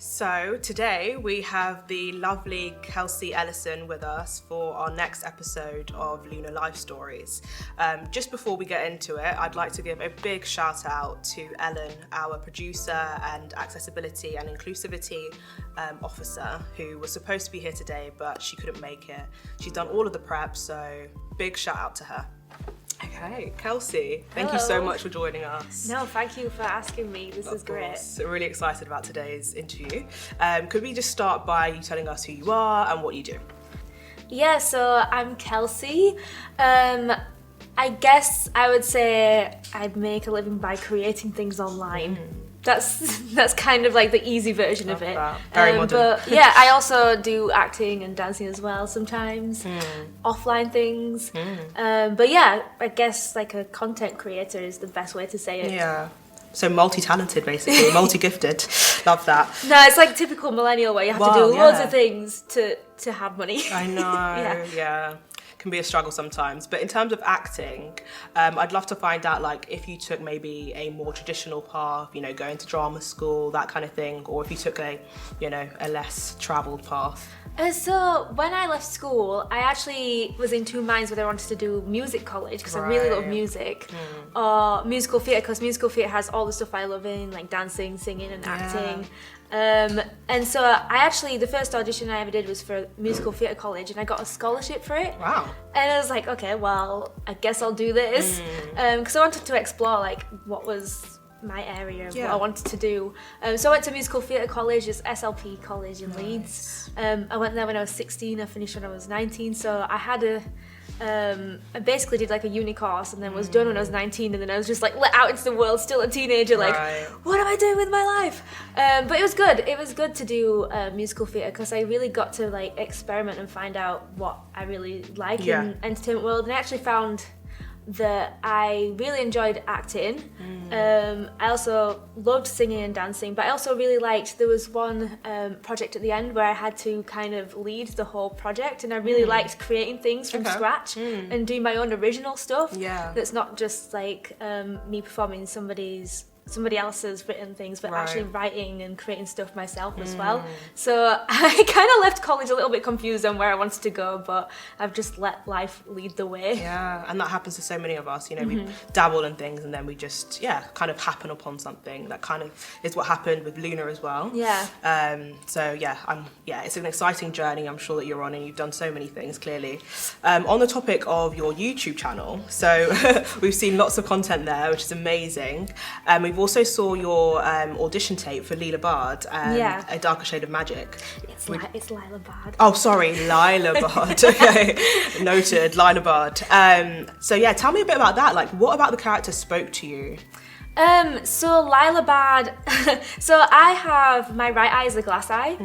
So today we have the lovely Kelsey Ellison with us for our next episode of Lunar Life Stories. Just before we get into it, I'd like to give a big shout out to Ellen, our producer and accessibility and inclusivity officer, who was supposed to be here today, but she couldn't make it. She's done all of the prep, so big shout out to her. Okay, Kelsey, thank you so much for joining us. No, thank you for asking me. This is great. We're really excited about today's interview. Could we just start by you telling us who you are and what you do? Yeah, so I'm Kelsey. I guess I would say I make a living by creating things online. That's kind of like the easy version of it. Very modern. But yeah, I also do acting and dancing as well sometimes, offline things. But yeah, I guess like a content creator is the best way to say it. Yeah. So multi-talented, basically, multi-gifted. Love that. No, it's like typical millennial where you have to do loads of things to have money. I know, yeah. Can be a struggle sometimes, but in terms of acting, I'd love to find out like if you took maybe a more traditional path, you know, going to drama school, that kind of thing, or if you took a less traveled path. So when I left school, I actually was in two minds whether I wanted to do music college because I really love music, or musical theatre because musical theatre has all the stuff I love in, like dancing, singing and acting. And so the first audition I ever did was for musical theatre college and I got a scholarship for it. Wow. And I was like, okay, well, I guess I'll do this. Because I wanted to explore like what was my area of what I wanted to do. So I went to musical theatre college, it's SLP college in Leeds. I went there when I was 16, I finished when I was 19. So I had I basically did like a uni course and then was done when I was 19, and then I was just like let out into the world, still a teenager, like what am I doing with my life? But it was good. It was good to do musical theatre because I really got to like experiment and find out what I really like in entertainment world, and I actually found that I really enjoyed acting. I also loved singing and dancing, but I also really liked, there was one project at the end where I had to kind of lead the whole project, and I really liked creating things from scratch and doing my own original stuff that's not just like me performing somebody else's written things, but actually writing and creating stuff myself as well. So I kind of left college a little bit confused on where I wanted to go, but I've just let life lead the way. Yeah, and that happens to so many of us, you know, we dabble in things and then we just, kind of happen upon something. That kind of is what happened with Lunar as well. It's an exciting journey I'm sure that you're on, and you've done so many things, clearly. On the topic of your YouTube channel, so we've seen lots of content there, which is amazing. We've also saw your audition tape for Lilly Bard, A Darker Shade of Magic. It's Lilly Bard. Oh, sorry, Lilly Bard. Okay, noted, Lilly Bard. Tell me a bit about that. Like, what about the character spoke to you? So Lilly Bard, so I have, my right eye is a glass eye.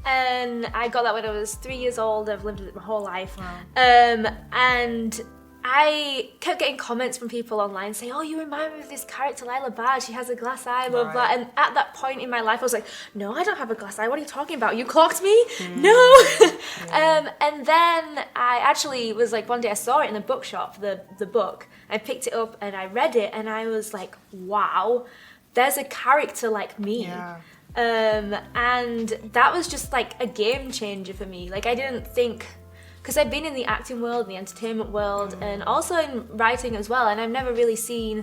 And I got that when I was 3 years old. I've lived with it my whole life. And I kept getting comments from people online saying, oh, you remind me of this character, Lilly Bard. She has a glass eye, blah, blah. And at that point in my life, I was like, no, I don't have a glass eye. What are you talking about? You clocked me? No. And then I actually was like, one day I saw it in a bookshop, the book. I picked it up and I read it and I was like, wow, there's a character like me. Yeah. And that was just like a game changer for me. Like I didn't think, because I've been in the acting world, the entertainment world, and also in writing as well, and I've never really seen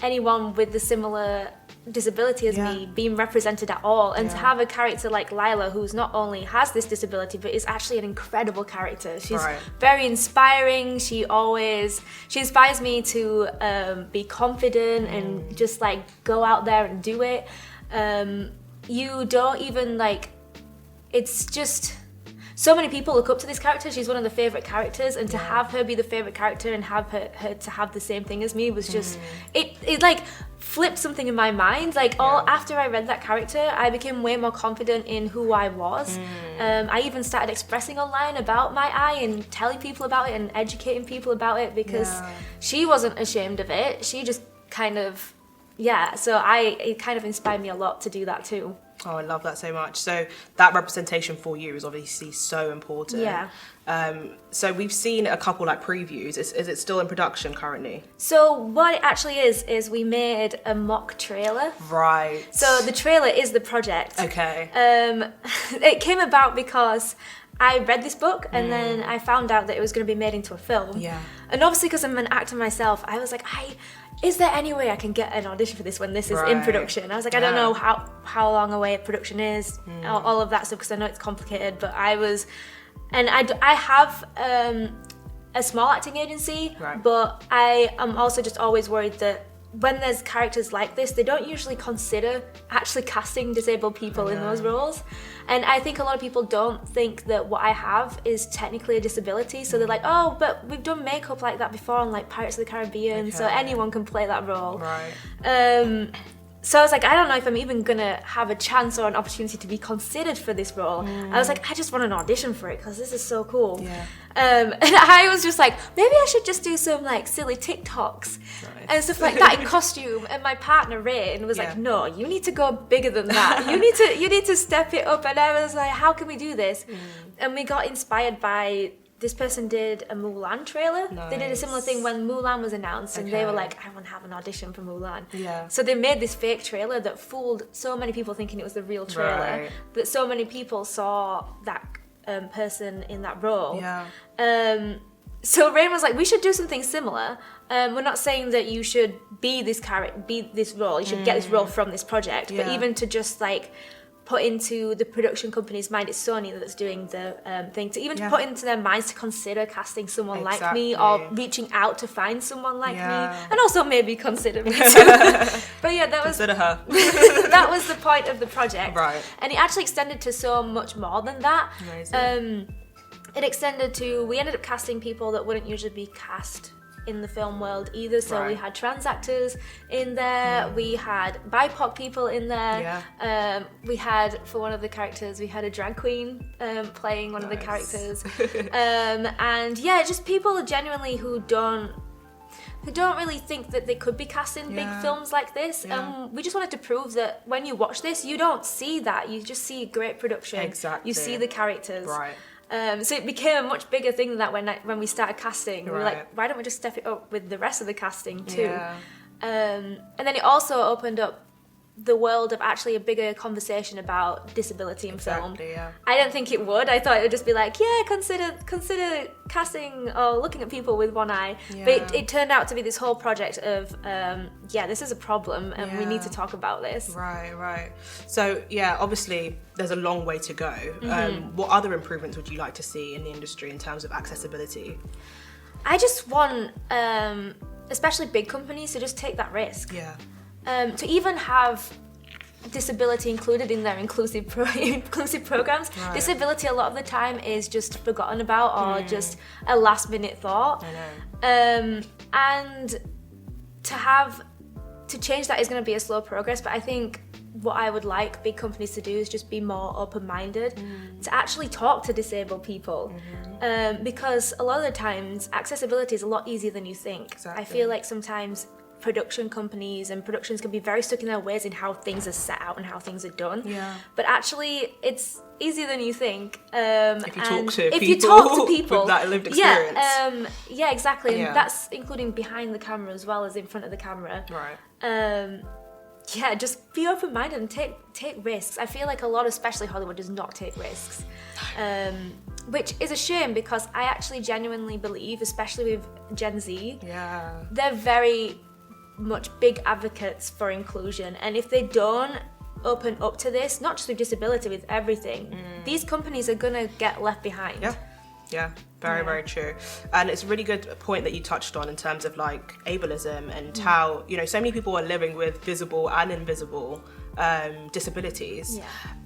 anyone with the similar disability as me being represented at all. And to have a character like Lilly, who's not only has this disability, but is actually an incredible character. She's very inspiring. She inspires me to be confident and just like go out there and do it. You don't even like, it's just, so many people look up to this character. She's one of the favourite characters, and to have her be the favourite character and have her to have the same thing as me was just, it like flipped something in my mind. Like after I read that character, I became way more confident in who I was. I even started expressing online about my eye and telling people about it and educating people about it, because she wasn't ashamed of it. She just kind of, so it kind of inspired me a lot to do that too. Oh, I love that so much. So that representation for you is obviously so important. Yeah. So we've seen a couple like previews. Is it still in production currently? So what it actually is we made a mock trailer. Right. So the trailer is the project. Okay. It came about because I read this book and then I found out that it was going to be made into a film. Yeah. And obviously because I'm an actor myself, I was like, is there any way I can get an audition for this when this is in production? I was like, I don't know how long away production is, all of that stuff, because I know it's complicated, but I have a small acting agency, but I am also just always worried that when there's characters like this, they don't usually consider actually casting disabled people in those roles. And I think a lot of people don't think that what I have is technically a disability. So they're like, oh, but we've done makeup like that before on like Pirates of the Caribbean, so anyone can play that role. Right. So I was like, I don't know if I'm even gonna have a chance or an opportunity to be considered for this role. I was like, I just want an audition for it because this is so cool. Yeah. And I was just like, maybe I should just do some like silly TikToks and stuff like that in costume. And my partner Ray was like, no, you need to go bigger than that. You need to step it up. And I was like, how can we do this? And we got inspired by. This person did a Mulan trailer. Nice. They did a similar thing when Mulan was announced, and they were like, I want to have an audition for Mulan. Yeah. So they made this fake trailer that fooled so many people thinking it was the real trailer, that so many people saw that person in that role. Yeah. So Rain was like, we should do something similar. We're not saying that you should be this role. You should get this role from this project, but even to just like put into the production company's mind, it's Sony that's doing the thing, to even to put into their minds to consider casting someone like me or reaching out to find someone like me, and also maybe consider me too. But yeah, consider her. That was the point of the project, right? And it actually extended to so much more than that. Amazing. It extended to, we ended up casting people that wouldn't usually be cast in the film world either. So we had trans actors in there, we had BIPOC people in there, we had, for one of the characters, we had a drag queen playing one of the characters. And yeah, just people genuinely who don't really think that they could be cast in big films like this. We just wanted to prove that when you watch this, you don't see that, you just see great production. Exactly. You see the characters. Right. So it became a much bigger thing than that when we started casting. We were like, why don't we just step it up with the rest of the casting too? Yeah. And then it also opened up the world of actually a bigger conversation about disability in film. Yeah. I don't think it would. I thought it would just be like, consider casting or looking at people with one eye. Yeah. But it turned out to be this whole project of, this is a problem and we need to talk about this. Right. So obviously there's a long way to go. What other improvements would you like to see in the industry in terms of accessibility? I just want, especially big companies, to just take that risk. Yeah. To even have disability included in their inclusive programs. Right. Disability a lot of the time is just forgotten about or just a last minute thought. I know. And to change that is going to be a slow progress, but I think what I would like big companies to do is just be more open-minded, to actually talk to disabled people, because a lot of the times accessibility is a lot easier than you think. Exactly. I feel like sometimes production companies and productions can be very stuck in their ways in how things are set out and how things are done. Yeah. But actually, it's easier than you think. If you talk to people with that lived experience. Yeah, exactly. And that's including behind the camera as well as in front of the camera. Right. Just be open-minded and take risks. I feel like a lot, especially Hollywood, does not take risks. Which is a shame because I actually genuinely believe, especially with Gen Z, they're very much big advocates for inclusion, and if they don't open up to this, not just with disability, with everything, these companies are gonna get left behind. Very true. And it's a really good point that you touched on in terms of like ableism and how so many people are living with visible and invisible disabilities.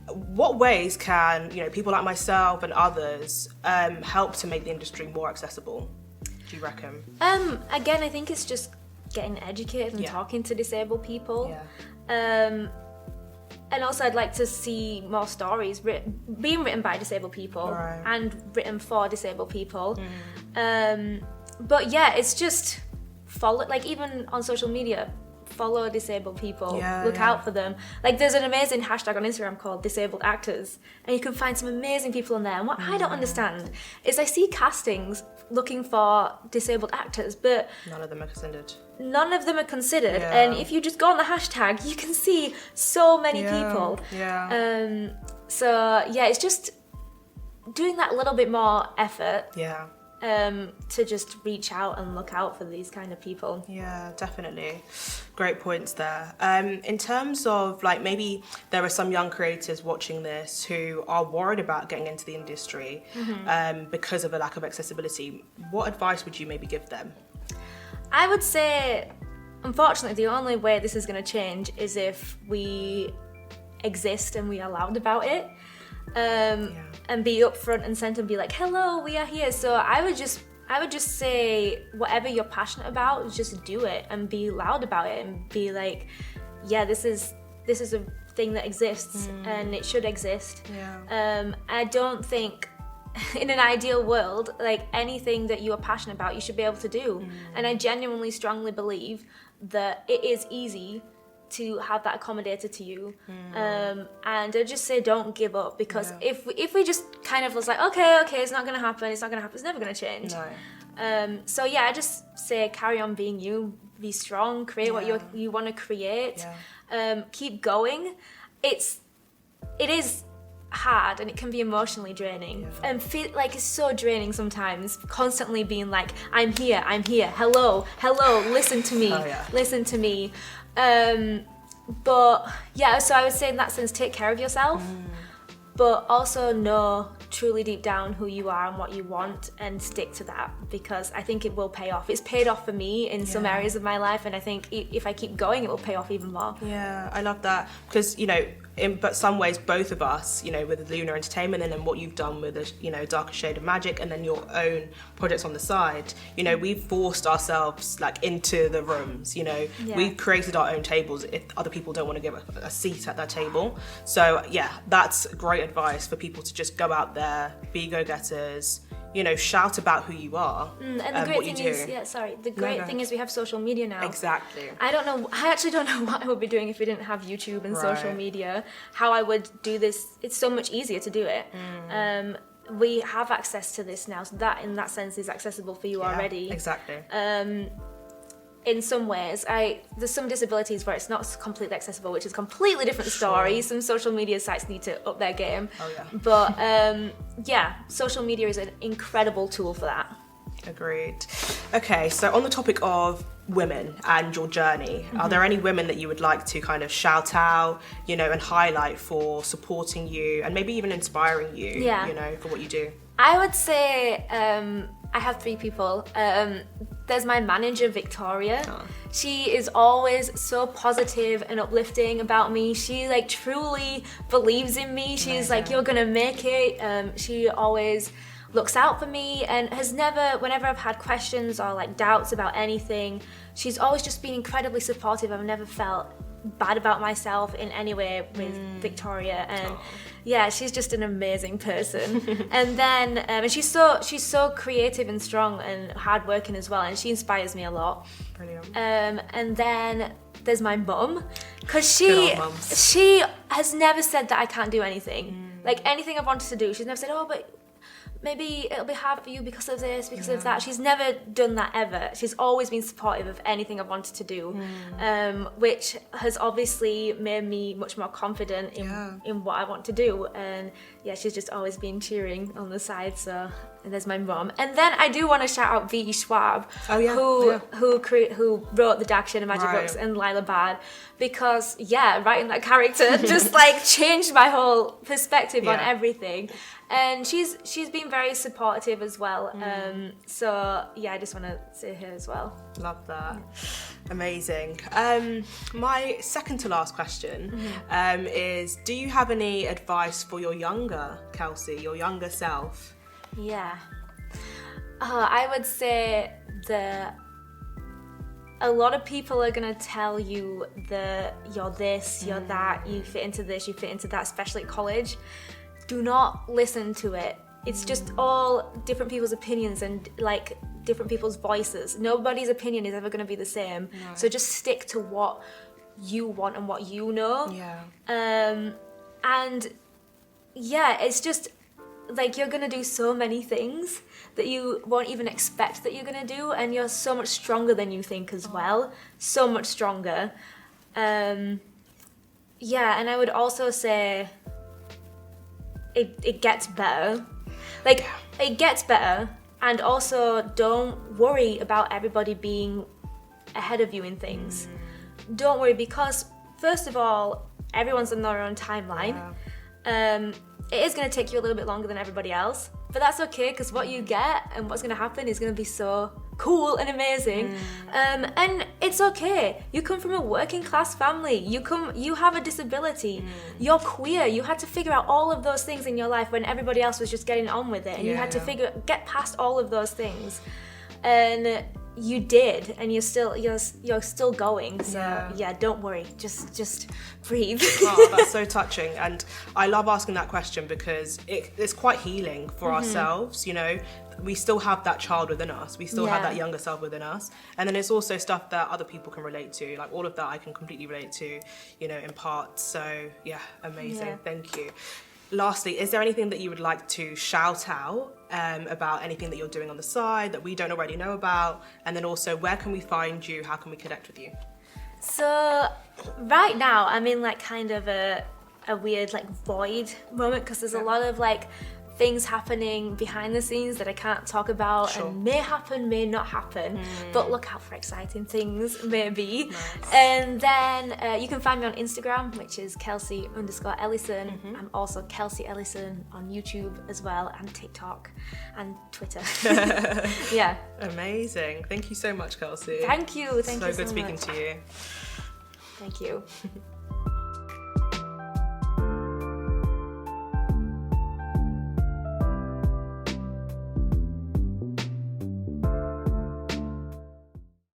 What ways can people like myself and others help to make the industry more accessible, do you reckon? Again, I think it's just getting educated and talking to disabled people. And also I'd like to see more stories being written by disabled people and written for disabled people. But it's just follow, like even on social media, follow disabled people, look out for them. Like there's an amazing hashtag on Instagram called disabled actors, and you can find some amazing people on there. And what I don't understand is I see castings looking for disabled actors, but none of them are considered. And if you just go on the hashtag, you can see so many people. So it's just doing that little bit more effort to just reach out and look out for these kind of people. Yeah, definitely. Great points there. In terms of like, maybe there are some young creators watching this who are worried about getting into the industry because of a lack of accessibility. What advice would you maybe give them? I would say, unfortunately, the only way this is going to change is if we exist and we are loud about it, and be upfront and center and be like, hello, we are here. So I would just say, whatever you're passionate about, just do it and be loud about it and be like, yeah, this is a thing that exists and it should exist. I don't think in an ideal world, like anything that you are passionate about, you should be able to do. And I genuinely strongly believe that it is easy to have that accommodated to you. And I just say don't give up, because if we just kind of was like, okay, it's not gonna happen, it's never gonna change. So I just say carry on being you, be strong, create what you want to create, keep going. It is hard and it can be emotionally draining and feel like it's so draining sometimes, constantly being like, I'm here, hello, listen to me. But so I would say in that sense, take care of yourself, but also know truly deep down who you are and what you want, and stick to that, because I think it will pay off. It's paid off for me in some areas of my life, and I think if I keep going, it will pay off even more. Yeah, I love that, because in but some ways, both of us, with Lunar Entertainment and then what you've done with the, Darker Shade of Magic, and then your own projects on the side, we've forced ourselves like into the rooms, we've created our own tables if other people don't want to give a seat at that table. So that's great advice for people to just go out there, be go-getters, shout about who you are. And the great thing is, thing is we have social media now. Exactly. I actually don't know what I would be doing if we didn't have YouTube and social media, how I would do this. It's so much easier to do it. We have access to this now, so that in that sense is accessible for you already. Exactly. In some ways, there's some disabilities where it's not completely accessible, which is a completely different story. Some social media sites need to up their game. But social media is an incredible tool for that. Agreed. Okay, so on the topic of women and your journey, are there any women that you would like to kind of shout out, and highlight for supporting you and maybe even inspiring you, for what you do? I would say I have 3 people. There's my manager, Victoria. She is always so positive and uplifting about me. She like truly believes in me. She's like, you're gonna make it. She always looks out for me and has never, whenever I've had questions or like doubts about anything, she's always just been incredibly supportive. I've never felt bad about myself in any way with Victoria, and she's just an amazing person. And then and she's so creative and strong and hardworking as well, and she inspires me a lot. Brilliant. And then there's my mum, because she has never said that I can't do anything. Like anything I've wanted to do, she's never said, oh, but maybe it'll be hard for you because of this, because of that. She's never done that ever. She's always been supportive of anything I've wanted to do, which has obviously made me much more confident in what I want to do. And she's just always been cheering on the side. So there's my mum. And then I do want to shout out V.E. Schwab, who wrote the Dark Shade of Magic books, and Lilly Bard, because writing that character just like changed my whole perspective on everything. And she's been very supportive as well. So I just want to say her as well. Love that. Amazing. My second to last question is, do you have any advice for your younger Kelsey, your younger self? I would say that a lot of people are going to tell you that you're this, you're that, you fit into this, you fit into that, especially at college. Do not listen to it. It's just all different people's opinions, and like different people's voices. Nobody's opinion is ever going to be the same. No. So just stick to what you want and what you know. Yeah. And yeah, it's just like you're going to do so many things that you won't even expect that you're going to do, and you're so much stronger than you think as well. So much stronger. Yeah, and I would also say it gets better. Like, it gets better, and also don't worry about everybody being ahead of you in things. Don't worry, because first of all, everyone's on their own timeline. It is going to take you a little bit longer than everybody else, but that's okay, because what you get and what's going to happen is going to be so cool and amazing. And it's okay. You come from a working class family. You have a disability. You're queer. You had to figure out all of those things in your life when everybody else was just getting on with it, and you had to get past all of those things. And you did, and you're still going. So yeah, don't worry. Just breathe. Oh, that's so touching, and I love asking that question because it's quite healing for ourselves. You know, we still have that child within us. We still have that younger self within us, and then it's also stuff that other people can relate to. Like all of that, I can completely relate to. You know, in part. So yeah, amazing. Yeah. Thank you. Lastly, is there anything that you would like to shout out about anything that you're doing on the side that we don't already know about? And then also, where can we find you? How can we connect with you? So right now, I'm in like kind of a weird like void moment, because there's a lot of like things happening behind the scenes that I can't talk about, and may happen, may not happen, but look out for exciting things, maybe. Nice. And then you can find me on Instagram, which is Kelsey_Ellison. I'm also Kelsey Ellison on YouTube as well, and TikTok and Twitter. Yeah. Amazing. Thank you so much, Kelsey. Thank you. Thank you so good much. speaking to you. Thank you.